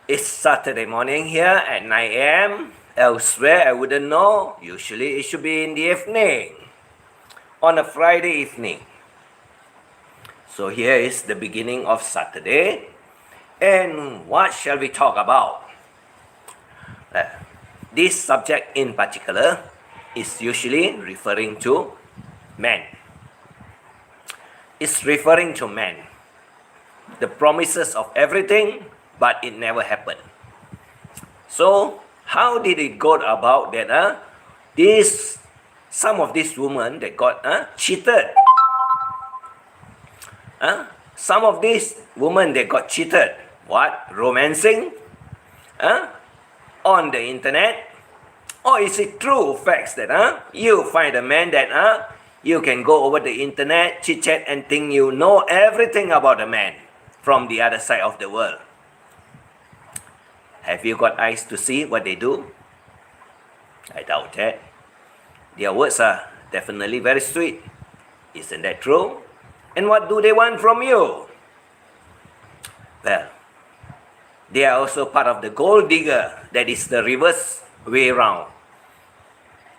It's Saturday morning here at 9 a.m. Elsewhere, I wouldn't know. Usually, it should be in the evening, on a Friday evening. So, here is the beginning of Saturday. And what shall we talk about? This subject in particular is usually referring to men. It's referring to men. The promises of everything, but it never happened. So, how did it go about that some of these women that got cheated? Some of these women that got cheated. What? Romancing? On the internet? Or is it true facts that you find a man that you can go over the internet, chit chat and think you know everything about a man from the other side of the world? Have you got eyes to see what they do? I doubt that. Their words are definitely very sweet. Isn't that true? And what do they want from you? Well, they are also part of the gold digger. That is the reverse way round.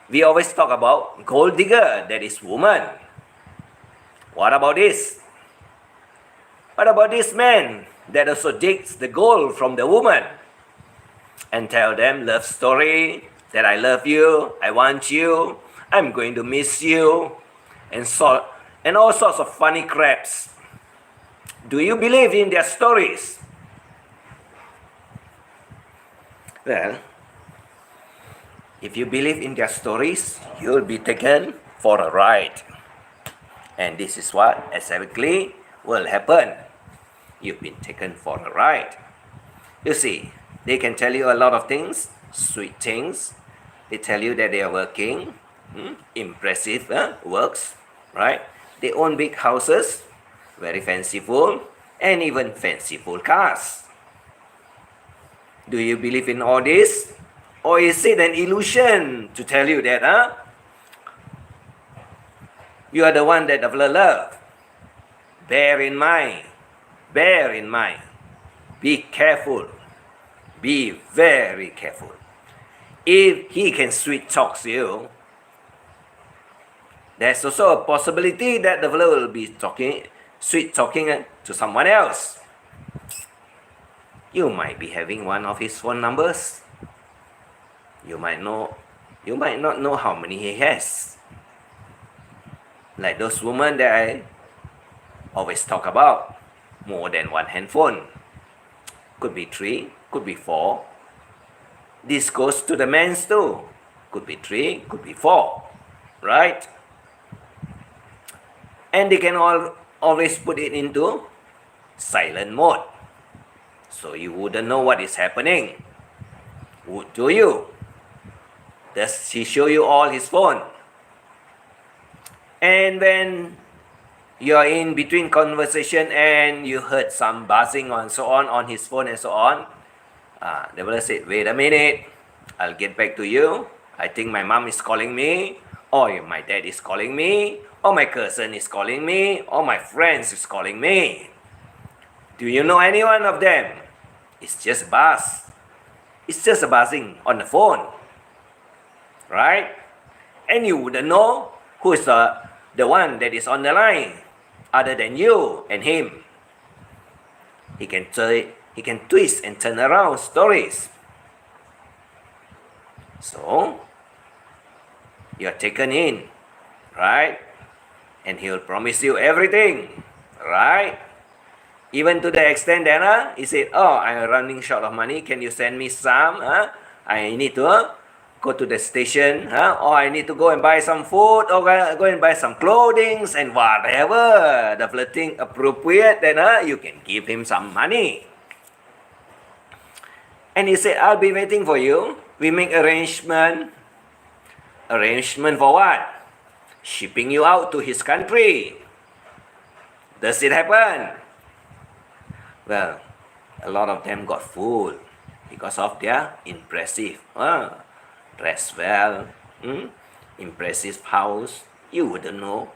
We always talk about gold digger, that is woman. What about this? What about this man that also digs the gold from the woman and tell them love story, that I love you, I want you, I'm going to miss you, and all sorts of funny craps. Do you believe in their stories? Well, if you believe in their stories, you'll be taken for a ride. And this is what exactly will happen. You've been taken for a ride. You see, they can tell you a lot of things, sweet things. They tell you that they are working, impressive works, right? They own big houses, very fanciful, and even fanciful cars. Do you believe in all this? Or is it an illusion to tell you that you are the one that of love? Bear in mind, be careful, be very careful. If he can sweet talk you, there's also a possibility that the devil will be sweet talking to someone else. You might be having one of his phone numbers. You might not know how many he has. Like those women that I always talk about, more than one handphone. Could be 3, could be 4. This goes to the men's too. Could be 3, could be 4, right? And they can always put it into silent mode, so you wouldn't know what is happening. Do you? Does he show you all his phone? And when you're in between conversation and you heard some buzzing and so on his phone and so on, they will say, wait a minute, I'll get back to you. I think my mom is calling me, or my dad is calling me, or my cousin is calling me, or my friends is calling me. Do you know any one of them? It's just a buzz. It's just a buzzing on the phone, right? And you wouldn't know who is the one that is on the line other than you and him. He can twist and turn around stories. So, you're taken in, right? And he will promise you everything, right? Even to the extent that he said, I'm running short of money. Can you send me some? I need to go to the station, or I need to go and buy some food, or go and buy some clothing, and whatever the flirting appropriate, then you can give him some money. And he said, I'll be waiting for you. We make arrangement. Arrangement for what? Shipping you out to his country. Does it happen? Well, a lot of them got fooled because of their impressive, dress well, impressive house. You wouldn't know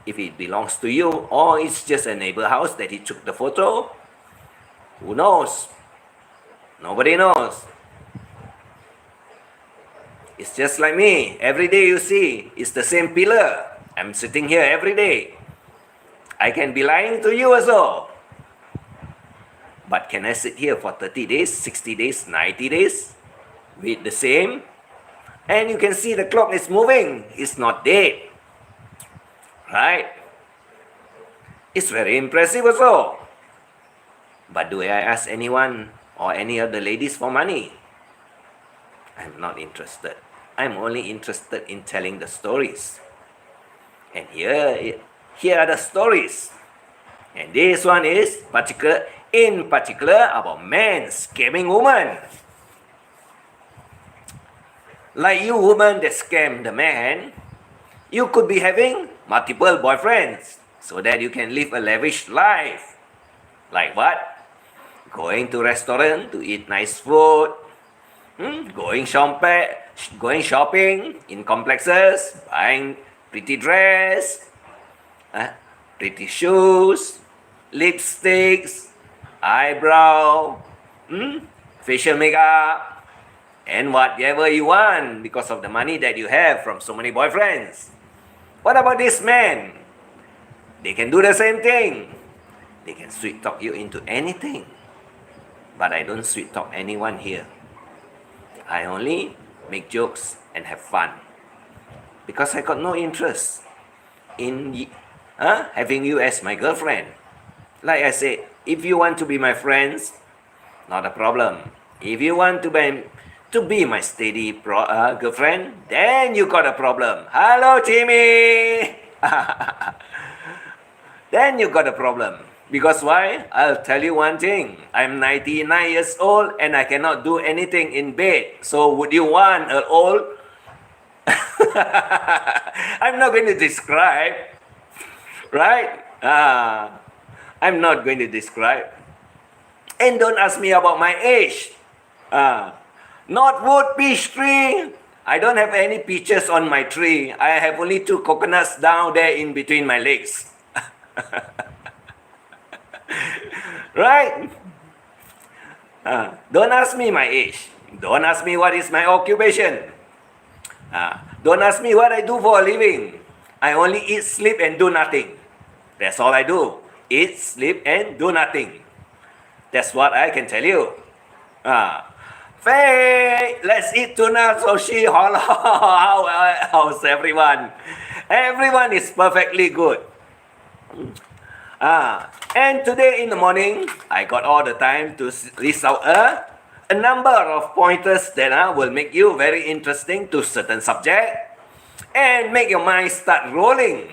if it belongs to you or it's just a neighbor house that he took the photo. Who knows? Nobody knows. It's just like me. Every day you see, it's the same pillar. I'm sitting here every day. I can be lying to you also. But can I sit here for 30 days, 60 days, 90 days with the same? And you can see the clock is moving. It's not dead. Right? It's very impressive also. But do I ask anyone or any of the ladies for money? I'm not interested. I'm only interested in telling the stories. And here are the stories. And this one is in particular about men scamming women. Like you women that scam the man, you could be having multiple boyfriends so that you can live a lavish life. Like what? Going to restaurant to eat nice food, going shopping in complexes, buying pretty dress, pretty shoes, lipsticks, eyebrow, facial makeup, and whatever you want because of the money that you have from so many boyfriends. What about this man? They can do the same thing. They can sweet talk you into anything. But I don't sweet talk anyone here. I only make jokes and have fun. Because I got no interest in having you as my girlfriend. Like I said, if you want to be my friends, not a problem. If you want to be my steady girlfriend, then you got a problem. Hello, Timmy! Then you got a problem. Because why? I'll tell you one thing. I'm 99 years old and I cannot do anything in bed. So would you want an old? I'm not going to describe. Right? I'm not going to describe. And don't ask me about my age. Northwood peach tree. I don't have any peaches on my tree. I have only 2 coconuts down there in between my legs. Right? Don't ask me my age. Don't ask me what is my occupation. Don't ask me what I do for a living. I only eat, sleep, and do nothing. That's all I do. Eat, sleep, and do nothing. That's what I can tell you. Faye, let's eat tuna sushi. How's everyone? Everyone is perfectly good. And today in the morning, I got all the time to list out a number of pointers that will make you very interesting to certain subject and make your mind start rolling.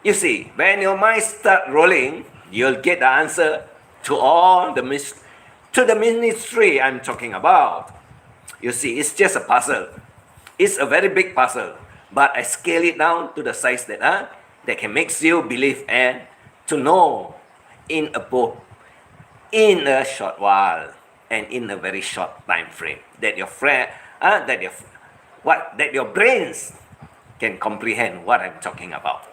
You see, when your mind start rolling, you'll get the answer to all the mystery I'm talking about. You see, it's just a puzzle. It's a very big puzzle, but I scale it down to the size that can make you believe and to know in a short while and in a very short time frame that your your brains can comprehend what I'm talking about.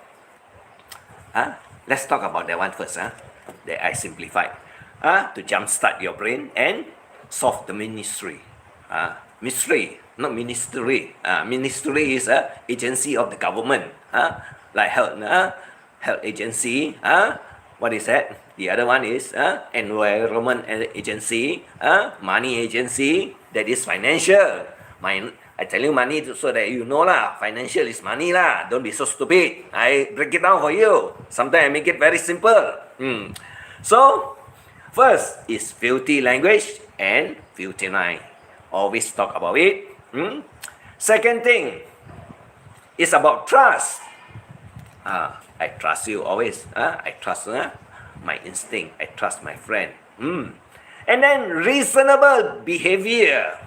Let's talk about that one first. That I simplified. To jumpstart your brain and solve the mystery. Mystery, not ministry. Ministry is an agency of the government. Like health agency. What is that? The other one is environment agency. Money agency. That is financial. I tell you money so that you know lah. Financial is money lah. Don't be so stupid. I break it down for you. Sometimes I make it very simple. So, first is filthy language and filthy mind. Always talk about it. Second thing is about trust. I trust you always. I trust my instinct. I trust my friend. And then reasonable behavior.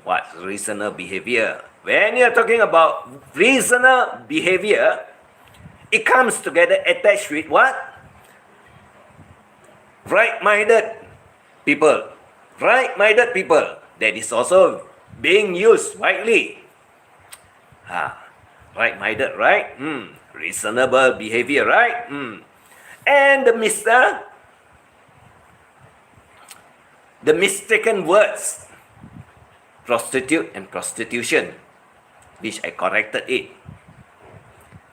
What's reasonable behavior? When you're talking about reasonable behavior, it comes together attached with what? Right-minded people. Right-minded people. That is also being used widely. Right-minded, right? Reasonable behavior, right? And the Mr. the mistaken words, prostitute and prostitution, which I corrected it.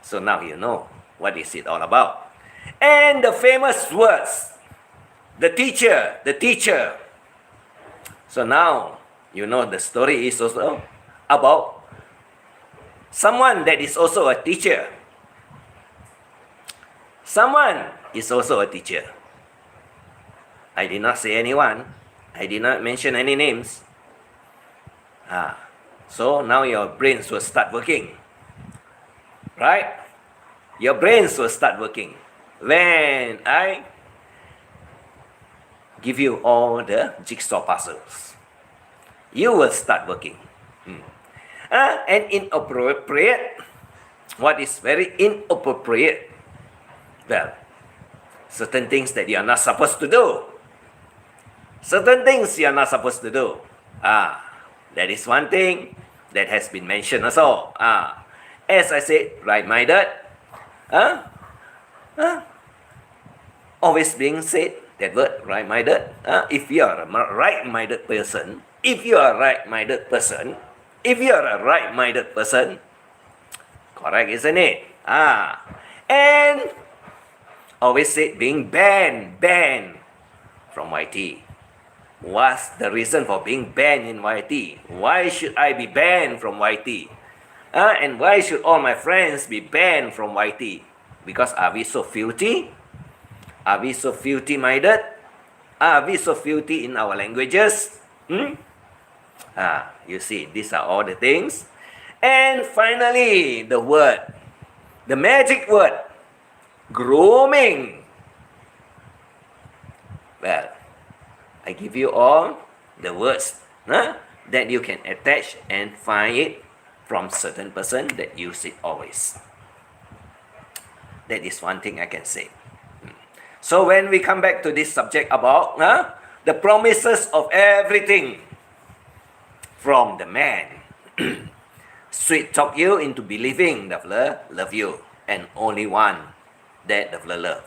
So now you know what is it all about. And the famous words, the teacher. So now you know the story is also about someone that is also a teacher. Someone is also a teacher. I did not say anyone. I did not mention any names. So now your brains will start working. Right? Your brains will start working. When I give you all the jigsaw puzzles, you will start working. And inappropriate. What is very inappropriate? Well, certain things that you are not supposed to do. Certain things you are not supposed to do. That is one thing that has been mentioned also. As I said, right-minded. Always being said, that word, right-minded. If you are a right-minded person, correct, isn't it? And always said being banned from YT. What's the reason for being banned in YT? Why should I be banned from YT? And why should all my friends be banned from YT? Because are we so filthy? Are we so filthy-minded? Are we so filthy in our languages? You see, these are all the things. And finally, the word, the magic word, grooming. Well, I give you all the words that you can attach and find it from certain person that use it always. That is one thing I can say. So when we come back to this subject about the promises of everything from the man, sweet talk you into believing the fella love you and only one that the fella love.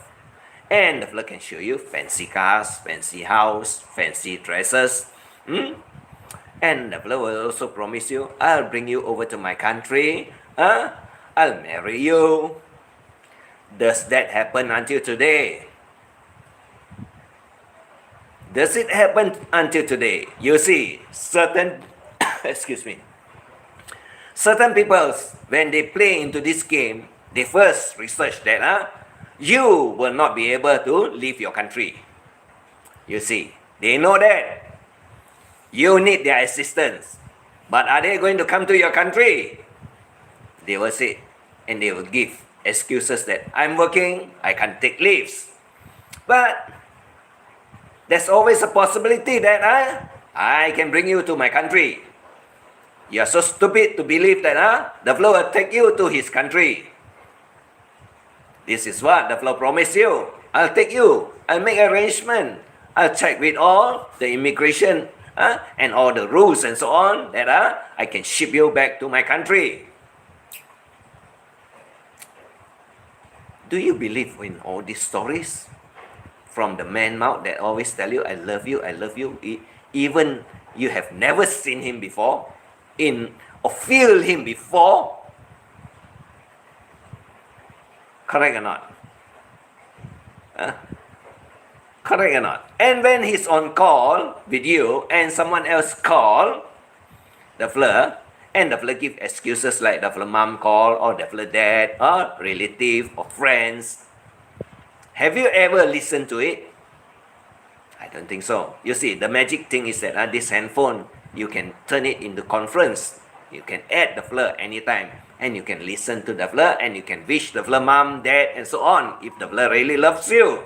And the fella can show you fancy cars, fancy house, fancy dresses. And the fella will also promise you, I'll bring you over to my country. I'll marry you. Does that happen until today? Does it happen until today? You see, certain certain people, when they play into this game, they first research that you will not be able to leave your country. You see, they know that you need their assistance. But are they going to come to your country? They will say, and they will give excuses that I'm working, I can't take leaves. But there's always a possibility that I can bring you to my country. You are so stupid to believe that the fella will take you to his country. This is what the fella promised you. I'll take you. I'll make arrangement. I'll check with all the immigration and all the rules and so on that I can ship you back to my country. Do you believe in all these stories from the man mouth that always tell you, I love you, even you have never seen him before, or feel him before? Correct or not? Correct or not? And when he's on call with you and someone else call the fella, and the fella give excuses like the fella mom call or the fella dad or relative or friends. Have you ever listened to it? I don't think so. You see, the magic thing is that this handphone, you can turn it into conference. You can add the fella anytime. And you can listen to the fella and you can wish the fella mom, dad and so on if the fella really loves you.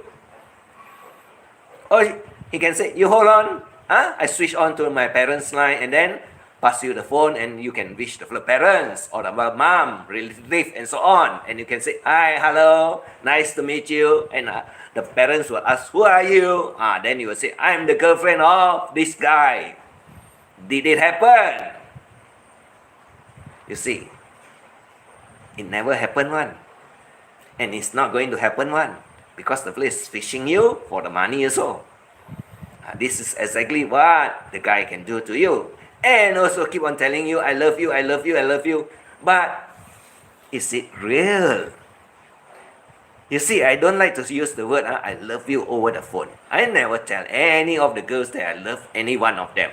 Or he can say, you hold on. I switch on to my parents' line and then pass you the phone and you can wish the fella parents or the mom, relative and so on. And you can say, hi, hello, nice to meet you. And the parents will ask, who are you? Then you will say, I'm the girlfriend of this guy. Did it happen? You see, it never happened one. And it's not going to happen one. Because the fella is fishing you for the money also. This is exactly what the guy can do to you. And also keep on telling you, I love you, I love you, I love you. But is it real? You see, I don't like to use the word I love you over the phone. I never tell any of the girls that I love any one of them.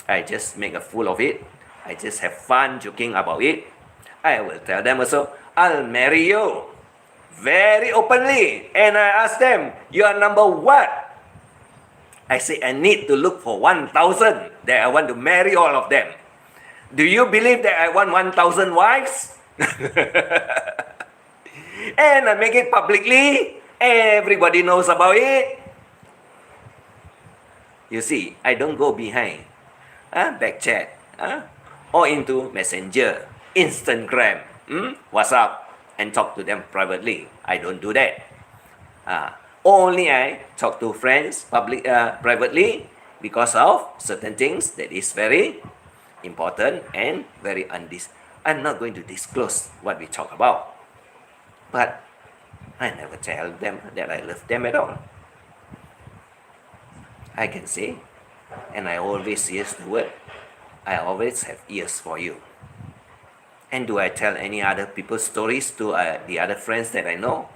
I just make a fool of it. I just have fun joking about it. I will tell them also, I'll marry you. Very openly. And I ask them, you are number what? I say, I need to look for 1,000 that I want to marry all of them. Do you believe that I want 1,000 wives? And I make it publicly. Everybody knows about it. You see, I don't go behind back chat or into Messenger, Instagram, WhatsApp, and talk to them privately. I don't do that. Only I talk to friends privately because of certain things that is very important and very I'm not going to disclose what we talk about. But I never tell them that I love them at all. I can say, and I always use the word, I always have ears for you. And do I tell any other people's stories to the other friends that I know?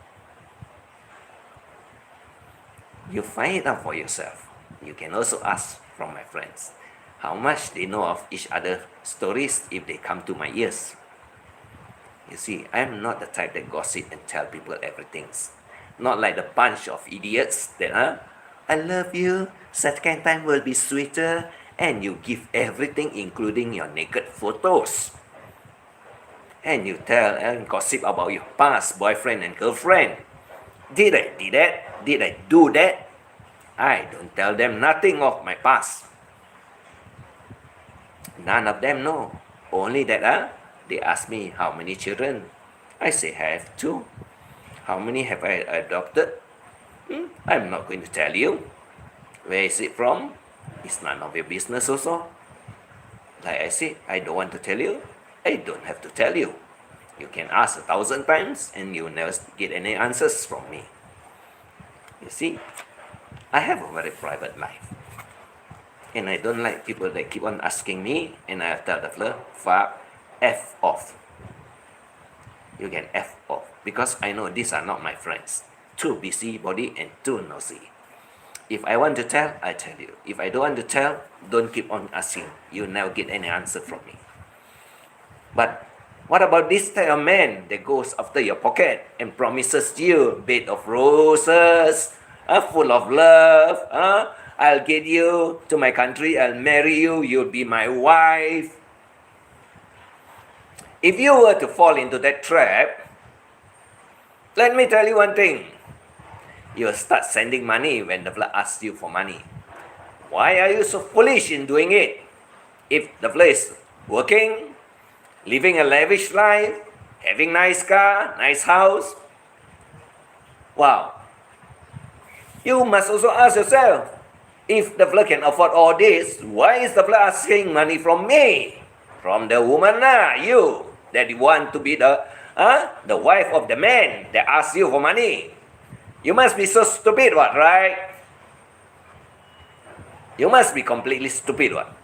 You find it out for yourself. You can also ask from my friends how much they know of each other's stories if they come to my ears. You see, I'm not the type that gossip and tell people everything. Not like the bunch of idiots that, I love you, second time will be sweeter, and you give everything including your naked photos. And you tell and gossip about your past boyfriend and girlfriend. Did I do that? Did I do that? I don't tell them nothing of my past. None of them know. Only that they ask me how many children. I say I have 2. How many have I adopted? I'm not going to tell you. Where is it from? It's none of your business also. Like I said, I don't want to tell you. I don't have to tell you. You can ask 1,000 times and you never get any answers from me. You see, I have a very private life. And I don't like people that keep on asking me, and I tell the flirt, fuck, F off. You can F off. Because I know these are not my friends. Too busybody and too nosy. If I want to tell, I tell you. If I don't want to tell, don't keep on asking. You'll never get any answer from me. But what about this type of man that goes after your pocket and promises you a bed of roses, full of love, I'll get you to my country, I'll marry you, you'll be my wife. If you were to fall into that trap, let me tell you one thing. You'll start sending money when the fella asks you for money. Why are you so foolish in doing it? If the fella is working, living a lavish life, having nice car, nice house, wow. You must also ask yourself, if the fella can afford all this, why is the fella asking money from me? From the woman, you, that you want to be the wife of the man that asks you for money. You must be so stupid, what, right? You must be completely stupid, what?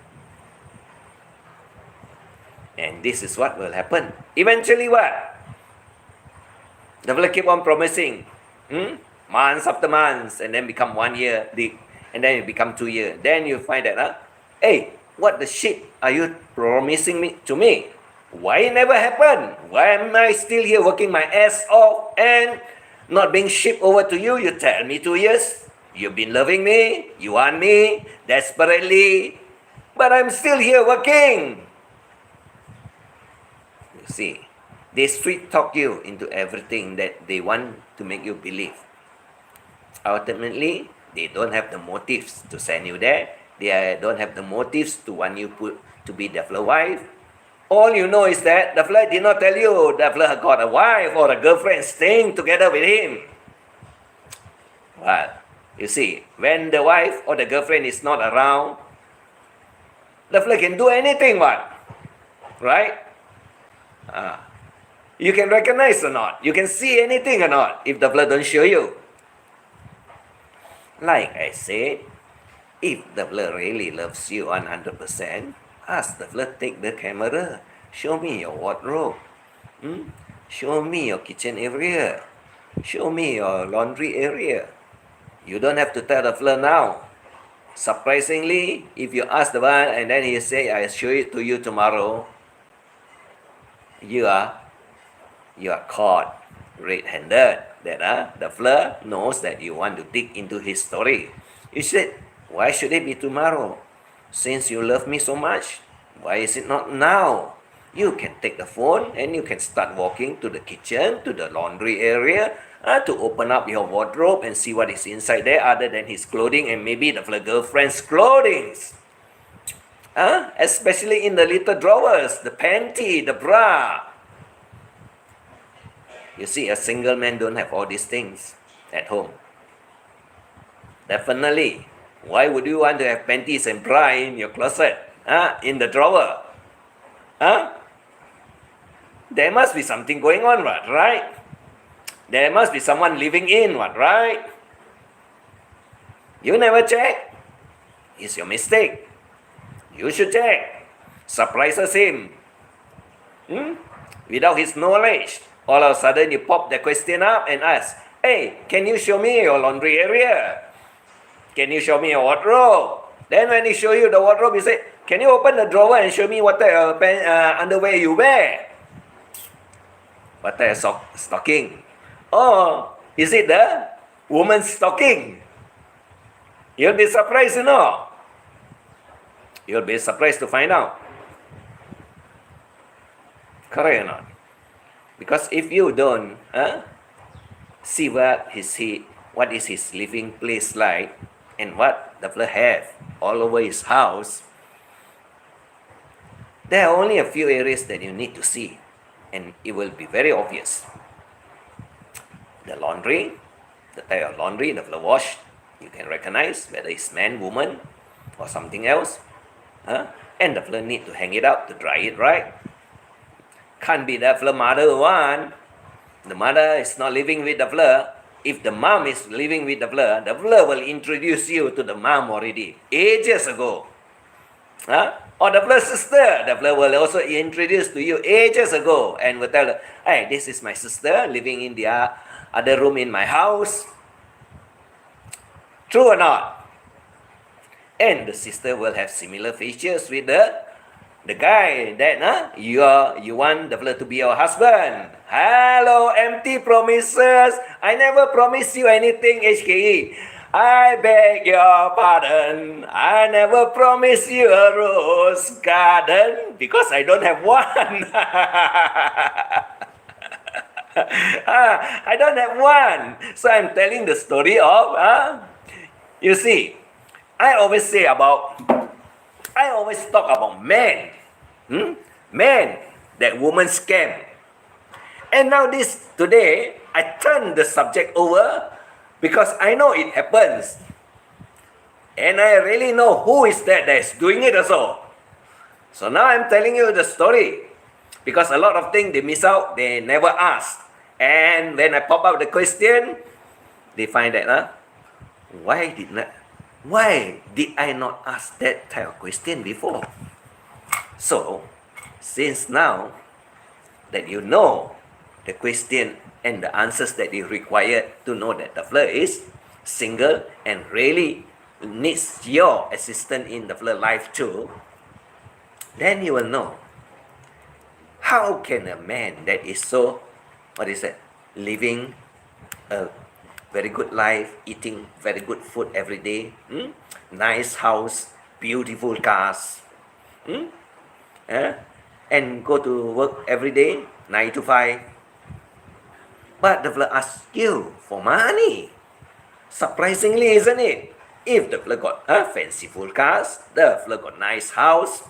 And this is what will happen. Eventually what? The fella keep on promising. Months after months, and then become 1 year, and then it become 2 years. Then you find that, hey, what the shit are you promising to me? Why it never happened? Why am I still here working my ass off and not being shipped over to you? You tell me 2 years. You've been loving me. You want me desperately. But I'm still here working. You see, they sweet talk you into everything that they want to make you believe. Ultimately, they don't have the motives to send you there. They don't have the motives to want you to be the fella wife. All you know is that the fella did not tell you the fella got a wife or a girlfriend staying together with him. Well, you see, when the wife or the girlfriend is not around, the fella can do anything, what? Right? You can recognize or not. You can see anything or not if the fella don't show you. Like I said, if the fella really loves you 100%, ask the fella take the camera. Show me your wardrobe. Show me your kitchen area. Show me your laundry area. You don't have to tell the fella now. Surprisingly, if you ask the one and then he say, I'll show it to you tomorrow, you are caught red-handed. That the fella knows that you want to dig into his story. You said, why should it be tomorrow? Since you love me so much, why is it not now? You can take the phone and you can start walking to the kitchen, to the laundry area, to open up your wardrobe and see what is inside there other than his clothing and maybe the girlfriend's clothing. Especially in the little drawers, the panty, the bra. You see, a single man don't have all these things at home. Definitely. Why would you want to have panties and bra in your closet? In the drawer? There must be something going on, right? There must be someone living in, right? You never check. It's your mistake. You should check. Surprises him. Without his knowledge. All of a sudden you pop the question up and ask, hey, can you show me your laundry area? Can you show me your wardrobe? Then when he show you the wardrobe, he say, can you open the drawer and show me what type of underwear you wear? What type of stocking? Oh, is it the woman's stocking? You'll be surprised, You'll be surprised to find out. Correct or not? Because if you don't see what is his living place like and what the fella have all over his house, there are only a few areas that you need to see, and it will be very obvious. The laundry, the type of laundry the fella wash, you can recognize whether it's man, woman, or something else. And the fella need to hang it up to dry it, right? Can't be the fella mother one. The mother is not living with the fella. If the mom is living with the fella will introduce you to the mom already, ages ago. Or the fella sister, the fella will also introduce to you ages ago and will tell her, hey, this is my sister living in the other room in my house. True or not? And the sister will have similar features with the guy that you want the fella to be your husband. Hello, empty promises. I never promised you anything, HKE. I beg your pardon. I never promised you a rose garden because I don't have one. I don't have one. So I'm telling the story of, you see, I always talk about men. Men, that woman scam. And now today, I turn the subject over because I know it happens. And I really know who is that is doing it also. So now I'm telling you the story. Because a lot of things they miss out, they never ask. And when I pop up the question, they find that, why did I not ask that type of question before? So, since now that you know the question and the answers that you require to know that the fella is single and really needs your assistance in the fella life too, then you will know how can a man that is so, living a very good life, eating very good food every day, nice house, beautiful cars, and go to work every day, 9 to 5. But the fella asks you for money. Surprisingly, isn't it? If the fella got fanciful cars, the fella got nice house,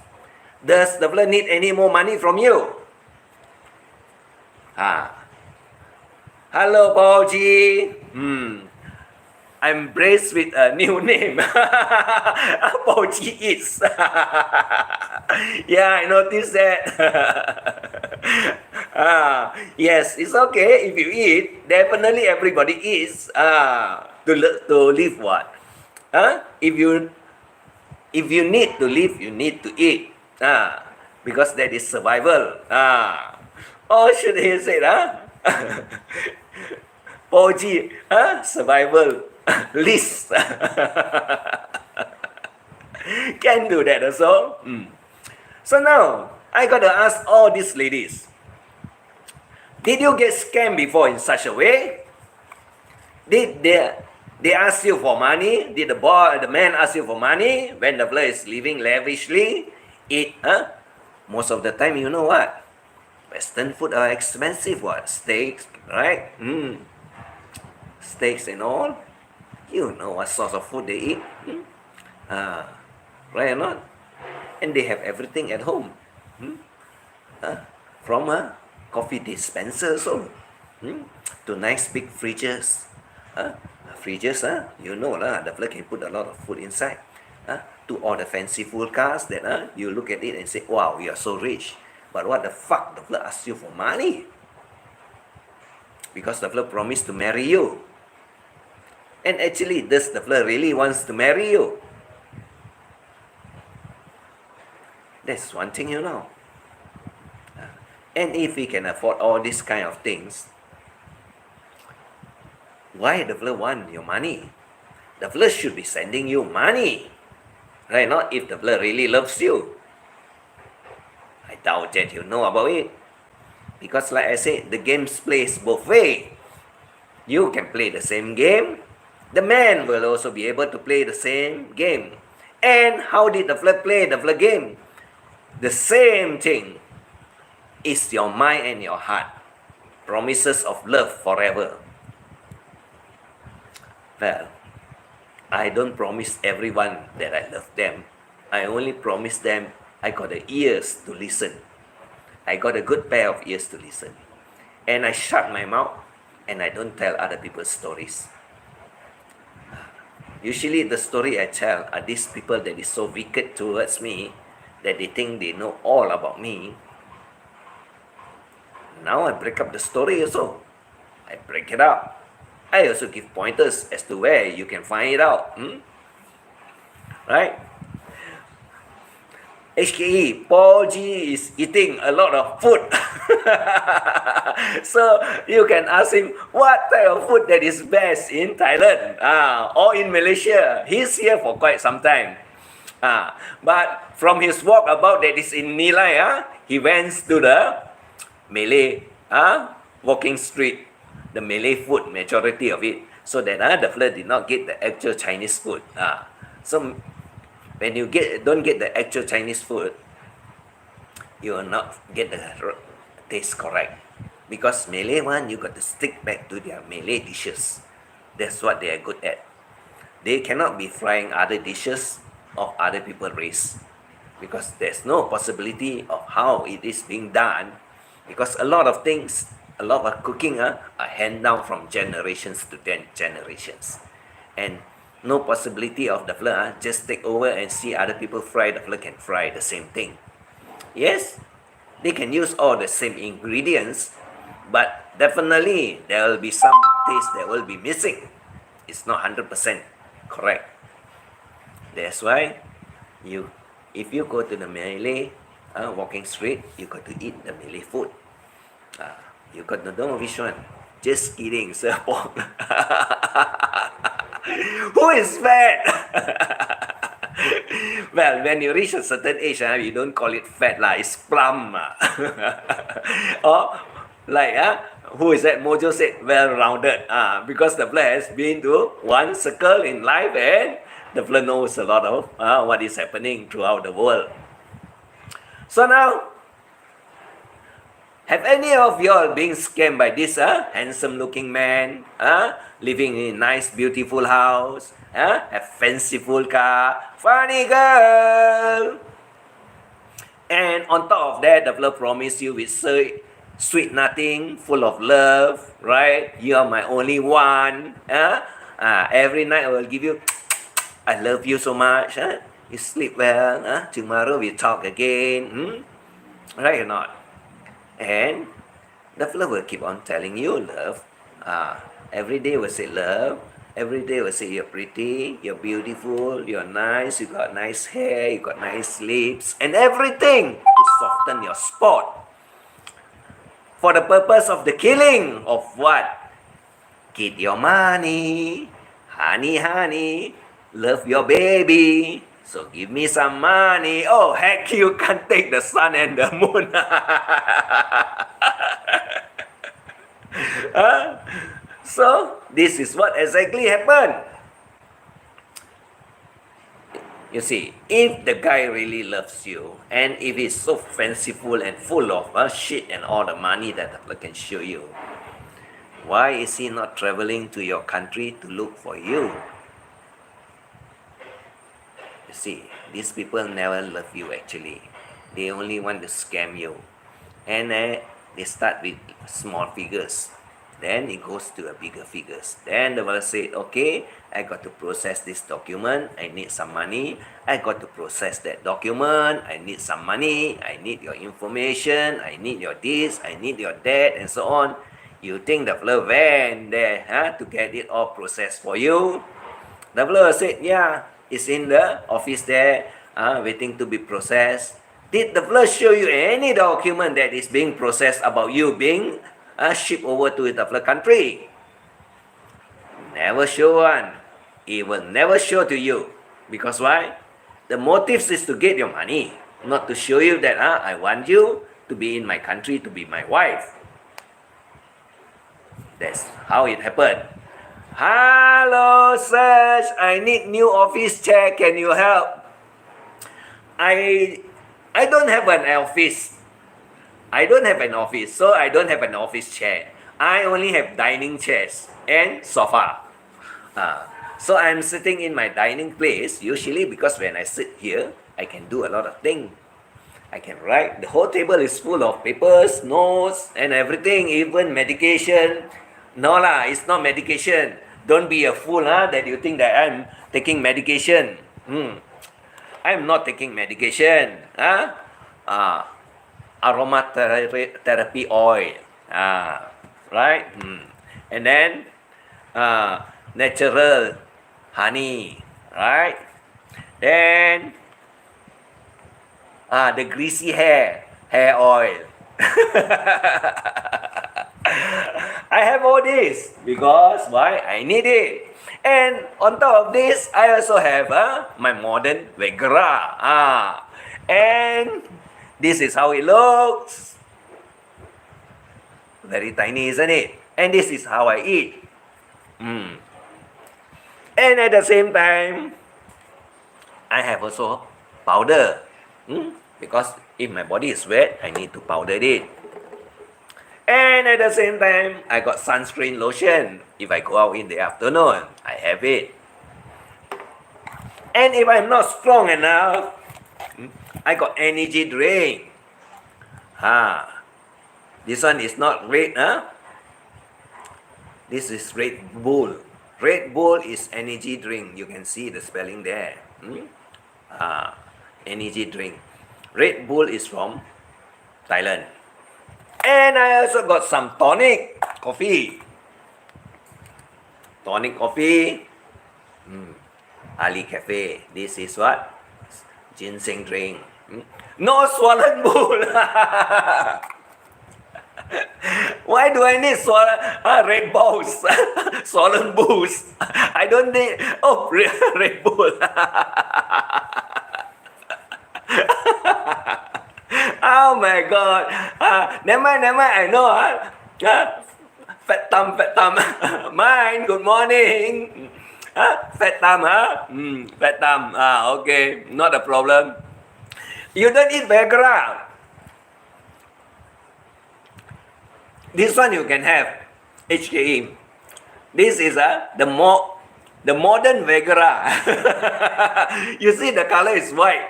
does the fella need any more money from you? Hello, Paul G. I'm blessed with a new name. Paul G eats. Yeah, I noticed that. Yes, it's okay if you eat. Definitely everybody eats. To live what? If you need to live, you need to eat. Because that is survival. Or should he say, 4G, survival list. Can do that also. So now, I got to ask all these ladies, did you get scammed before in such a way? Did they ask you for money? Did the man ask you for money when the fella is living lavishly? Most of the time, you know what? Western food are expensive. What? Steaks, right? Steaks and all. You know what sort of food they eat. Right or not? And they have everything at home. From a coffee dispenser also, to nice big fridges. You know the fella can put a lot of food inside. To all the fancy food cars that you look at it and say, wow, you are so rich. But what the fuck, the fella asks you for money? Because the fella promised to marry you. And actually, does the fella really wants to marry you? That's one thing you know. And if we can afford all these kind of things, why the fella want your money? The fella should be sending you money. Right? Not if the fella really loves you. I doubt that you know about it. Because like I said, the game plays both ways. You can play the same game. The man will also be able to play the same game. And how did the fella play the fella game? The same thing is your mind and your heart. Promises of love forever. Well, I don't promise everyone that I love them. I only promise them I got the ears to listen. I got a good pair of ears to listen. And I shut my mouth and I don't tell other people's stories. Usually the story I tell are these people that is so wicked towards me that they think they know all about me. Now I break up the story also. I break it up. I also give pointers as to where you can find it out. Right? HKE, Paul G is eating a lot of food. So you can ask him what type of food that is best in Thailand or in Malaysia. He's here for quite some time. But from his walk about that is in Nilai, he went to the Malay walking street, the Malay food, majority of it, so that the fella did not get the actual Chinese food. So when you don't get the actual Chinese food, you will not get the taste correct. Because Malay one, you got to stick back to their Malay dishes. That's what they are good at. They cannot be frying other dishes of other people's race. Because there's no possibility of how it is being done. Because a lot of things, a lot of cooking are handed down from generations to generations. And no possibility of the fella just take over and see other people fry, the fella can fry the same thing. Yes, they can use all the same ingredients, but definitely there will be some taste that will be missing. It's not 100% correct. That's why if you go to the Malay walking street, you got to eat the Malay food. You got to know which one. Just kidding, sir. Who is fat? Well, when you reach a certain age, you don't call it fat, it's plump. Or like, who is that? Mojo said, well-rounded. Because the fella has been to one circle in life and the fella knows a lot of what is happening throughout the world. So now, have any of y'all been scammed by this handsome-looking man, living in a nice, beautiful house, have fanciful car, funny girl? And on top of that, the fella promised you with sweet nothing, full of love, right? You are my only one. Every night I will give you, I love you so much. You sleep well. Tomorrow we talk again. Right or not? And the fella will keep on telling you love. Every day will say love. Every day will say you're pretty, you're beautiful, you're nice, you got nice hair, you got nice lips, and everything to soften your spot. For the purpose of the killing of what? Get your money, honey, honey, love your baby. So give me some money. Oh, heck, you can't take the sun and the moon. So, this is what exactly happened. You see, if the guy really loves you, and if he's so fanciful and full of shit and all the money that I can show you, why is he not traveling to your country to look for you? You see, these people never love you actually. They only want to scam you. And they start with small figures. Then it goes to a bigger figures. Then the fellow said, okay, I got to process this document. I need some money. I got to process that document. I need some money. I need your information. I need your this. I need your that, and so on. You think the fellow went there to get it all processed for you? The fellow said, yeah, it's in the office there, waiting to be processed. Did the fellow show you any document that is being processed about you being shipped over to the fellow country? Never show one. It will never show to you. Because why? The motive is to get your money, not to show you that I want you to be in my country, to be my wife. That's how it happened. Hello, Serge. I need new office chair. Can you help? I don't have an office. I don't have an office, so I don't have an office chair. I only have dining chairs and sofa. So I'm sitting in my dining place usually because when I sit here, I can do a lot of things. I can write. The whole table is full of papers, notes, and everything, even medication. No lah, it's not medication. Don't be a fool that you think that I'm taking medication. I'm not taking medication. Aromatherapy oil. Right? And then natural honey. Right? Then the greasy hair oil. I have all this because why? I need it. And on top of this, I also have my modern Viagra. And this is how it looks. Very tiny, isn't it? And this is how I eat. And at the same time, I have also powder. Because if my body is wet, I need to powder it. And at the same time, I got sunscreen lotion. If I go out in the afternoon, I have it. And if I'm not strong enough, I got energy drink. This one is not red, This is Red Bull. Red Bull is energy drink. You can see the spelling there. Energy drink. Red Bull is from Thailand. And I also got some tonic coffee. Tonic coffee. Ali Cafe. This is what? Ginseng drink. No swollen bull. Why do I need Red Bulls? Swollen bulls. I don't need. Oh, Red Bull. Oh my God. Never mind. I know. Fat thumb. Mine. Good morning. Fat thumb, Fat thumb. Okay. Not a problem. You don't eat Viagra. This one you can have. HKE. This is the modern Viagra. You see the color is white.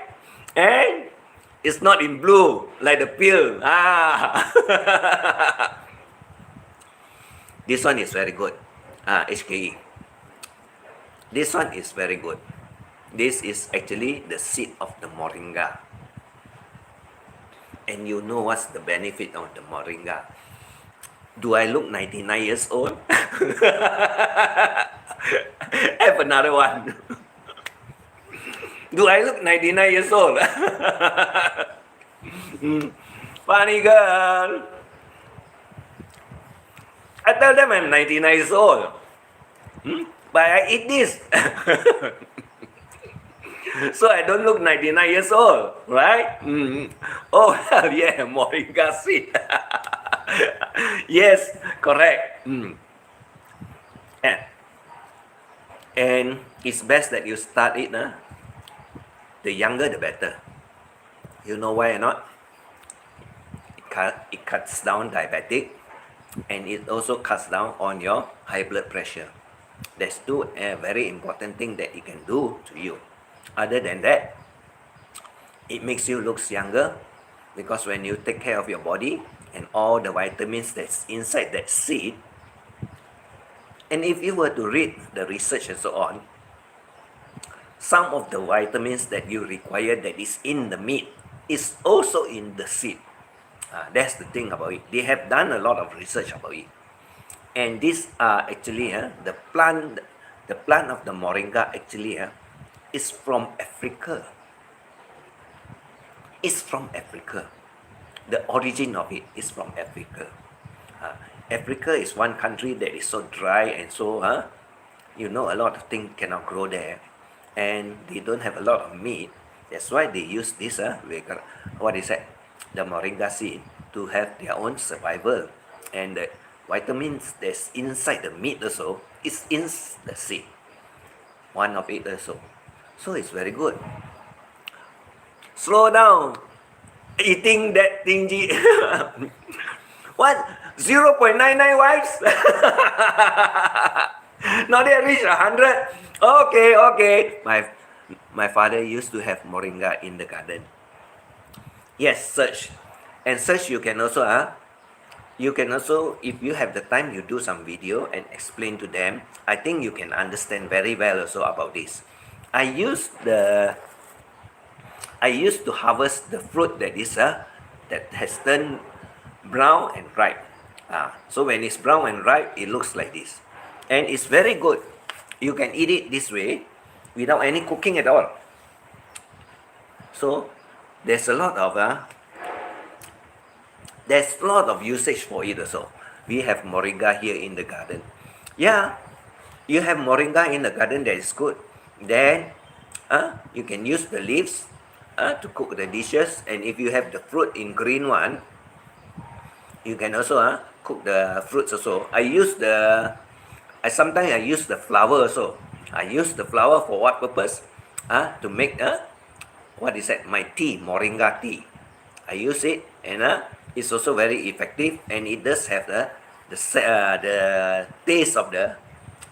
And it's not in blue like the pill. This one is very good. HKE. This one is very good. This is actually the seed of the moringa. And you know what's the benefit of the moringa? Do I look 99 years old? Have another one. Do I look 99 years old? Funny girl. I tell them I'm 99 years old. But I eat this. So I don't look 99 years old, right? Oh, yeah, moringa seed. Yes, correct. And, and it's best that you start it, the younger the better. You know why or not? It cuts down diabetic, and it also cuts down on your high blood pressure. That's two very important thing that it can do to you. Other than that, it makes you look younger, because when you take care of your body and all the vitamins that's inside that seed, and if you were to read the research and so on, some of the vitamins that you require that is in the meat is also in the seed. That's the thing about it. They have done a lot of research about it. And these are actually the plant of the moringa actually is from Africa. It's from Africa. The origin of it is from Africa. Africa is one country that is so dry and so a lot of things cannot grow there, and they don't have a lot of meat. That's why they use this the moringa seed to have their own survival. And the vitamins that's inside the meat also is in the seed. One of it also. So it's very good. Slow down eating that stingy. What? 0.99 wives? Now they reach 100. Okay. My father used to have moringa in the garden. Yes, search. And search you can also, if you have the time, you do some video and explain to them. I think you can understand very well also about this. I used to harvest the fruit that has turned brown and ripe. So when it's brown and ripe, it looks like this. And it's very good. You can eat it this way without any cooking at all. So there's a lot of usage for it also. We have moringa here in the garden. Yeah, you have moringa in the garden, that is good. Then you can use the leaves to cook the dishes. And if you have the fruit in green one, you can also cook the fruits also. Sometimes I use the flower also. I use the flower for what purpose? To make my tea, moringa tea. I use it, and it's also very effective, and it does have the taste of the